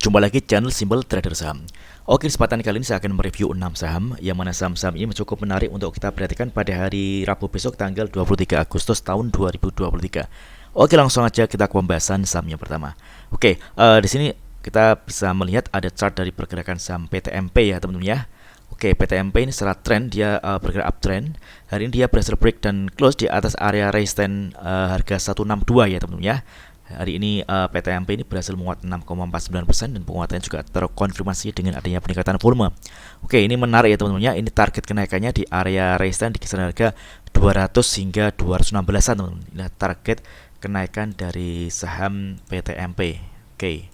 Jumpa lagi channel Simple Trader Saham. Oke, kesempatan kali ini saya akan mereview 6 saham yang mana saham-saham ini cukup menarik untuk kita perhatikan pada hari Rabu besok tanggal 23 Agustus tahun 2023. Oke, langsung aja kita ke pembahasan saham yang pertama. Oke, di sini kita bisa melihat ada chart dari pergerakan saham PTMP ya teman-teman ya. Oke, PTMP ini secara trend dia bergerak uptrend. Hari ini dia berhasil break dan close di atas area resistance harga 162 ya teman-teman ya. Hari ini PTMP ini berhasil menguat 6,49% dan penguatannya juga terkonfirmasi dengan adanya peningkatan volume. Oke, ini menarik ya teman-teman ya. Ini target kenaikannya di area resistance di kisaran harga 200 hingga 216-an teman-teman. Ini target kenaikan dari saham PTMP. Oke.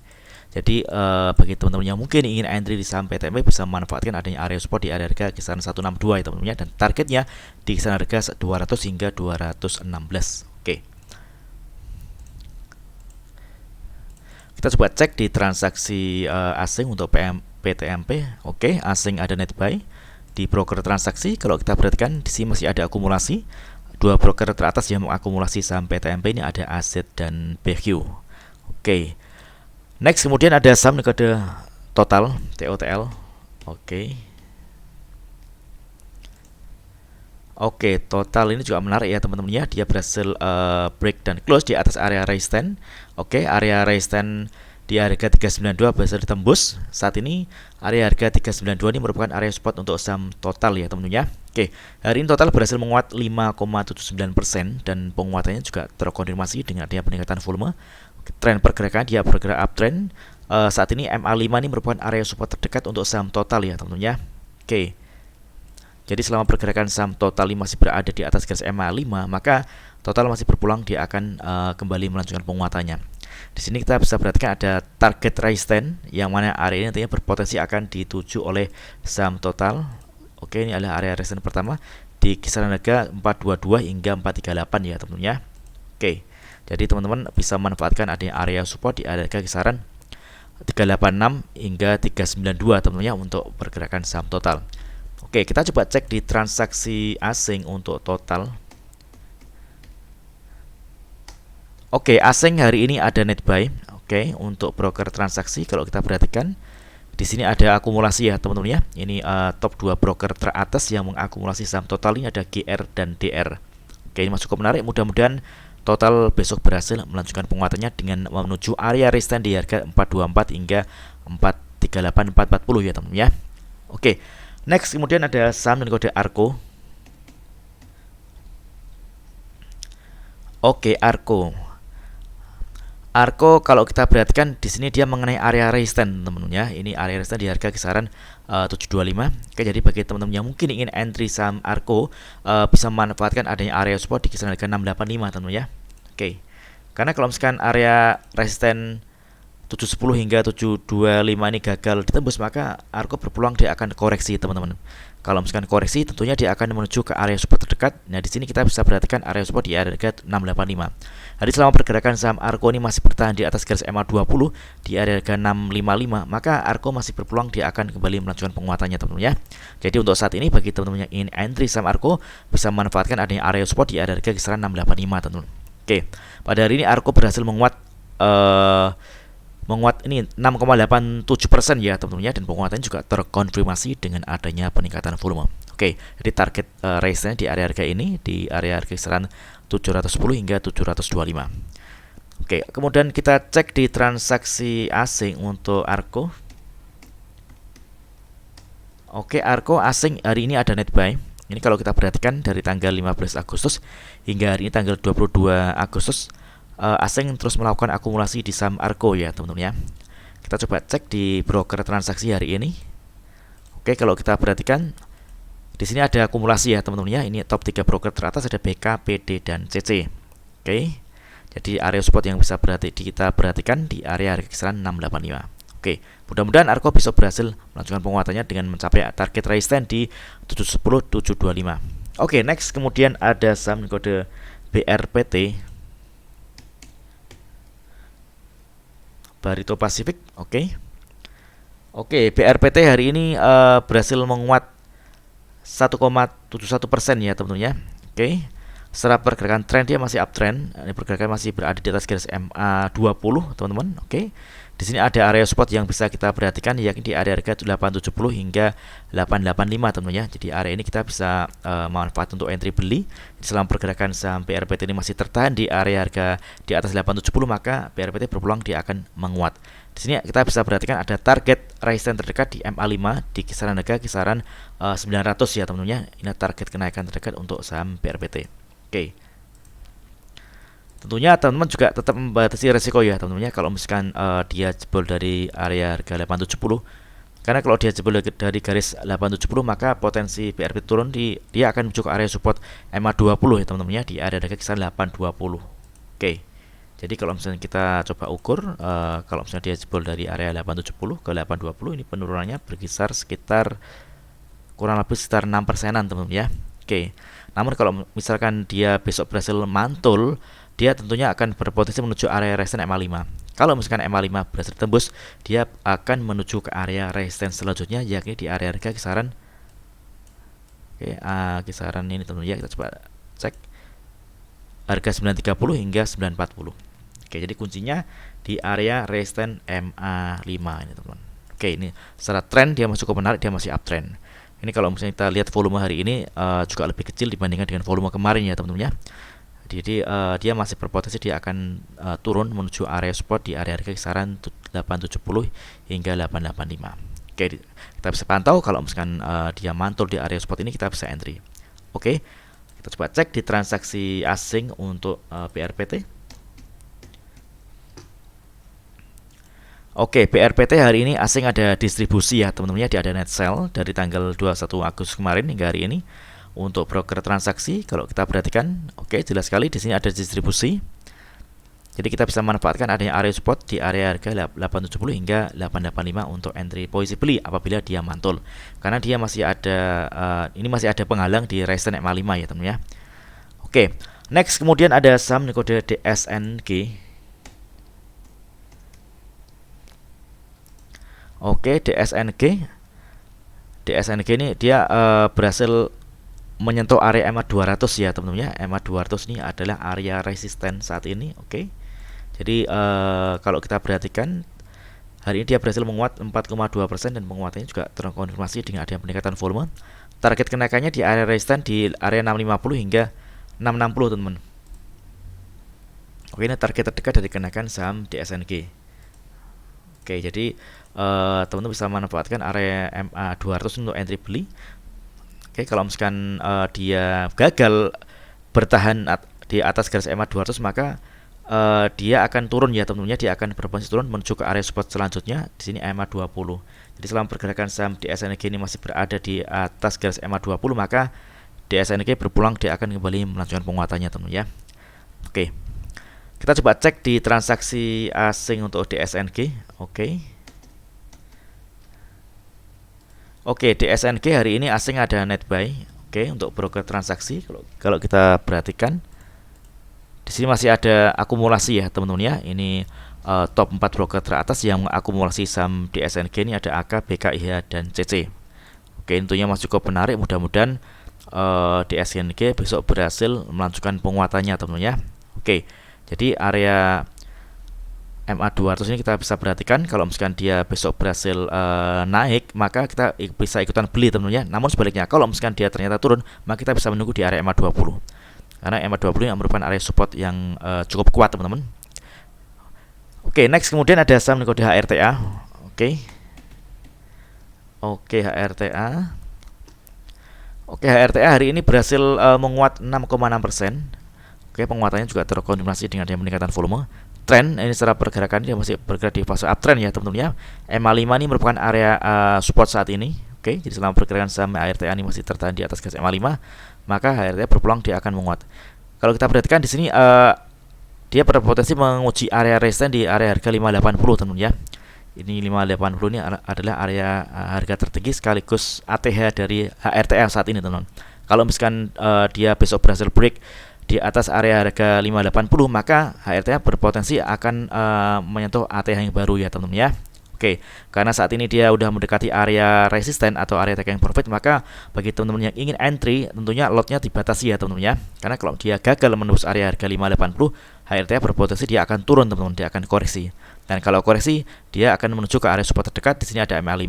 Jadi bagi teman-teman yang mungkin ingin entry di saham PTMP bisa memanfaatkan adanya area support di area harga kisaran 162 ya teman-teman ya, dan targetnya di kisaran harga 200 hingga 216. Oke. Kita coba cek di transaksi asing untuk PTMP. Oke, asing ada net buy di broker transaksi. Kalau kita perhatikan di sini masih ada akumulasi. Dua broker teratas yang mengakumulasi saham PTMP ini ada Asset dan BQ. Oke. Next kemudian ada saham kode total TOTL. Oke. Oke, total ini juga menarik ya teman-teman ya. Dia berhasil break dan close di atas area resistance. Oke, area resistance di harga 392 berhasil ditembus. Saat ini area harga 392 ini merupakan area support untuk saham total ya teman-teman ya. Oke, hari ini total berhasil menguat 5,79% dan penguatannya juga terkonfirmasi dengan adanya peningkatan volume. Tren pergerakan dia bergerak uptrend. Saat ini MA5 ini merupakan area support terdekat untuk saham total ya teman-teman ya. Oke. Jadi selama pergerakan saham total ini masih berada di atas garis MA5, maka total masih berpulang dia akan kembali melanjutkan penguatannya. Di sini kita bisa perhatikan ada target resistance yang mana area ini nantinya berpotensi akan dituju oleh saham total. Oke, ini adalah area resistance pertama di kisaran harga 422 hingga 438 ya teman-teman ya. Oke. Jadi teman-teman bisa memanfaatkan adanya area support di harga kisaran 386 hingga 392 teman-teman ya untuk pergerakan saham total. Oke, kita coba cek di transaksi asing untuk total. Oke, asing hari ini ada net buy. Oke, untuk broker transaksi kalau kita perhatikan di sini ada akumulasi ya teman-teman ya. Ini top 2 broker teratas yang mengakumulasi saham total ini ada GR dan DR. Oke, ini masuk ke menarik. Mudah-mudahan total besok berhasil melanjutkan penguatannya dengan menuju area resistance di harga 424 hingga 438 440 ya teman-teman ya. Oke. Next kemudian ada saham dan kode ARKO. Oke, ARKO. ARKO kalau kita perhatikan di sini dia mengenai area resistance teman-teman ya. Ini area resistance di harga kisaran 725. Oke, jadi bagi teman-teman yang mungkin ingin entry saham ARKO bisa memanfaatkan adanya area support di kisaran harga 685 teman-teman ya. Oke. Karena kalau misalkan area resistance 710 hingga 725 ini gagal ditembus, maka ARKO berpeluang dia akan koreksi teman-teman. Kalau misalkan koreksi tentunya dia akan menuju ke area support terdekat. Nah, di sini kita bisa perhatikan area support di harga 685. Jadi selama pergerakan saham ARKO ini masih bertahan di atas garis MA20 di area harga 655, maka ARKO masih berpeluang dia akan kembali melanjutkan penguatannya teman-teman ya. Jadi untuk saat ini bagi teman-teman yang ingin entry saham ARKO bisa memanfaatkan adanya area support di area harga kisaran 685 teman-teman. Oke. Pada hari ini ARKO berhasil menguat ini 6,87% ya teman-teman ya, dan penguatan juga terkonfirmasi dengan adanya peningkatan volume. Oke, jadi target resistance di area harga ini di area harga kisaran 710 hingga 725. Oke, kemudian kita cek di transaksi asing untuk ARKO. Oke, ARKO asing hari ini ada net buy. Ini kalau kita perhatikan dari tanggal 15 Agustus hingga hari ini tanggal 22 Agustus asing terus melakukan akumulasi di saham ARKO ya teman-teman ya. Kita coba cek di broker transaksi hari ini. Oke, kalau kita perhatikan di sini ada akumulasi ya teman-teman ya. Ini top 3 broker teratas ada BK, PD dan CC. Oke. Jadi area support yang bisa kita perhatikan di area harga kisaran 685. Oke, mudah-mudahan ARKO besok berhasil melanjutkan penguatannya dengan mencapai target resistance di 710 725. Oke, next kemudian ada saham kode BRPT. Barito Pacific. Oke, BRPT hari ini berhasil menguat 1,71% ya teman-teman ya. Oke, secara pergerakan tren dia masih uptrend. Ini pergerakan masih berada di atas garis MA20 teman-teman. Oke, Di sini ada area support yang bisa kita perhatikan, yakni di area harga 870 hingga 885 teman-teman ya. Jadi area ini kita bisa manfaat untuk entry beli. Selama pergerakan saham BRPT ini masih tertahan di area harga di atas 870, maka BRPT berpeluang dia akan menguat. Di sini kita bisa perhatikan ada target resistance terdekat di MA5 di kisaran harga kisaran 900 ya teman-teman ya. Ini target kenaikan terdekat untuk saham BRPT. Oke. Tentunya teman-teman juga tetap membatasi resiko ya teman-teman ya. Kalau misalkan dia jebol dari area harga 870, karena kalau dia jebol dari garis 870, maka potensi BRPT turun dia akan menuju ke area support MA20 ya teman-teman ya, di area harga kisaran 820. Oke. Jadi kalau misalnya kita coba ukur, kalau misalnya dia jebol dari area 870 ke 820, ini penurunannya berkisar sekitar kurang lebih sekitar 6%-an teman-teman ya. Oke. Namun kalau misalkan dia besok berhasil mantul, dia tentunya akan berpotensi menuju area resistance MA5. Kalau misalkan MA5 berhasil tembus, dia akan menuju ke area resistance selanjutnya, yakni di area harga kisaran kisaran ini teman-teman ya. Kita coba cek harga 930 hingga 940. Oke, jadi kuncinya di area resistance MA5 ini teman-teman. Oke, ini secara tren dia masih cukup menarik, dia masih uptrend. Ini kalau misalnya kita lihat volume hari ini juga lebih kecil dibandingkan dengan volume kemarin ya teman-teman ya. Jadi dia masih berpotensi dia akan turun menuju area support di area harga kisaran 870 hingga 885. Oke, kita bisa pantau kalau misalkan dia mantul di area support ini, kita bisa entry. Oke, kita coba cek di transaksi asing untuk BRPT. Oke, BRPT hari ini asing ada distribusi ya teman-teman ya, dia ada net sell dari tanggal 21 Agustus kemarin hingga hari ini. Untuk broker transaksi, kalau kita perhatikan, oke, jelas sekali di sini ada distribusi. Jadi kita bisa manfaatkan adanya area support di area harga 870 hingga 885 untuk entry posisi beli apabila dia mantul. Karena dia masih ada ini masih ada penghalang di resistance MA5 ya teman ya. Oke, next kemudian ada saham kode DSNG. Oke, DSNG ini dia berhasil menyentuh area MA 200 ya teman-teman ya. MA 200 ini adalah area resisten saat ini. Oke. Jadi kalau kita perhatikan hari ini dia berhasil menguat 4,2% dan penguatannya juga terkonfirmasi dengan adanya peningkatan volume. Target kenaikannya di area resisten di area 650 hingga 660 teman-teman. Oke, ini target terdekat dari kenaikan saham DSNG. Oke, jadi teman-teman bisa manfaatkan area MA 200 untuk entry beli. Oke, kalau misalkan dia gagal bertahan di atas garis MA 200, maka dia akan turun ya teman-teman ya. Dia akan berpotensi turun menuju ke area support selanjutnya di sini MA 20. Jadi selama pergerakan saham DSNG ini masih berada di atas garis MA 20, maka DSNG berpulang dia akan kembali melanjutkan penguatannya teman-teman ya. Oke. Kita coba cek di transaksi asing untuk DSNG. Oke, DSNG hari ini asing ada net buy. Oke, untuk broker transaksi kalau kita perhatikan di sini masih ada akumulasi ya teman-teman ya. Ini top 4 broker teratas yang mengakumulasi saham DSNG ini ada AK, BKIH dan CC. Oke, tentunya masih cukup menarik. Mudah-mudahan DSNG besok berhasil melanjutkan penguatannya teman-teman ya. Oke, jadi area MA 200 ini kita bisa perhatikan kalau misalkan dia besok berhasil naik, maka kita bisa ikutan beli teman-teman ya. Namun sebaliknya, kalau misalkan dia ternyata turun, maka kita bisa menunggu di area MA 20. Karena MA 20 yang merupakan area support yang cukup kuat teman-teman. Oke, next kemudian ada saham kode HRTA. HRTA. HRTA hari ini berhasil menguat 6,6%. Oke, penguatannya juga terkonfirmasi dengan adanya peningkatan volume. Tren ini secara pergerakan dia masih bergerak di fase uptrend ya teman-teman ya. MA5 ini merupakan area support saat ini. Oke, jadi selama pergerakan saham HRTA ini masih tertahan di atas garis MA5, maka HRTA berpeluang dia akan menguat. Kalau kita perhatikan di sini dia berpotensi menguji area resisten di area harga 580 teman-teman ya. Ini 580 ini adalah area harga tertinggi sekaligus ATH dari HRTA saat ini teman-teman. Kalau misalkan dia besok berhasil break di atas area harga 580, maka HRTA berpotensi akan menyentuh ATH yang baru ya teman-teman ya. Oke, karena saat ini dia udah mendekati area resisten atau area taking profit, maka bagi teman-teman yang ingin entry tentunya lotnya dibatasi ya teman-teman ya. Karena kalau dia gagal menembus area harga 580, HRTA berpotensi dia akan turun teman-teman, dia akan koreksi. Dan kalau koreksi, dia akan menuju ke area support terdekat. Di sini ada MA5,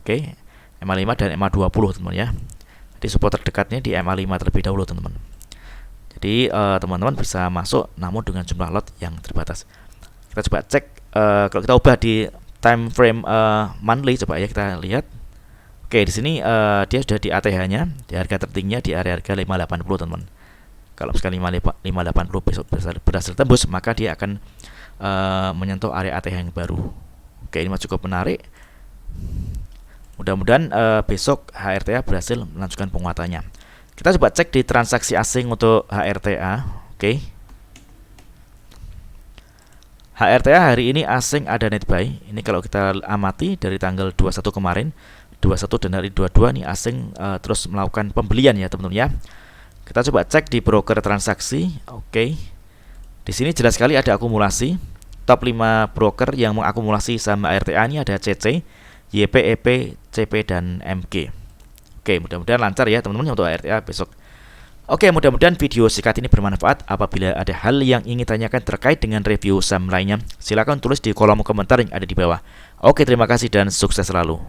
oke, MA5 dan MA20 teman-teman ya. Jadi support terdekatnya di MA5 terlebih dahulu teman-teman. Jadi teman-teman bisa masuk namun dengan jumlah lot yang terbatas. Kita coba cek kalau kita ubah di time frame monthly, coba ya kita lihat. Oke, di sini dia sudah di ATH-nya, di harga tertingginya di area harga 580 teman-teman. Kalau misalkan 580 besok berhasil tembus, maka dia akan menyentuh area ATH yang baru. Oke, ini cukup menarik. Mudah-mudahan besok HRTA berhasil melanjutkan penguatannya. Kita coba cek di transaksi asing untuk HRTA. Oke. HRTA hari ini asing ada net buy. Ini kalau kita amati dari tanggal 21 kemarin, 21 dan hari 22 nih asing terus melakukan pembelian ya teman-teman ya. Kita coba cek di broker transaksi. Oke. Di sini jelas sekali ada akumulasi. Top 5 broker yang mengakumulasi saham HRTA ini ada CC, YP, EP, CP, dan MG. Oke, mudah-mudahan lancar ya teman-teman untuk HRTA besok. Oke, mudah-mudahan video singkat ini bermanfaat. Apabila ada hal yang ingin tanyakan terkait dengan review saham lainnya, silakan tulis di kolom komentar yang ada di bawah. Oke, terima kasih dan sukses selalu.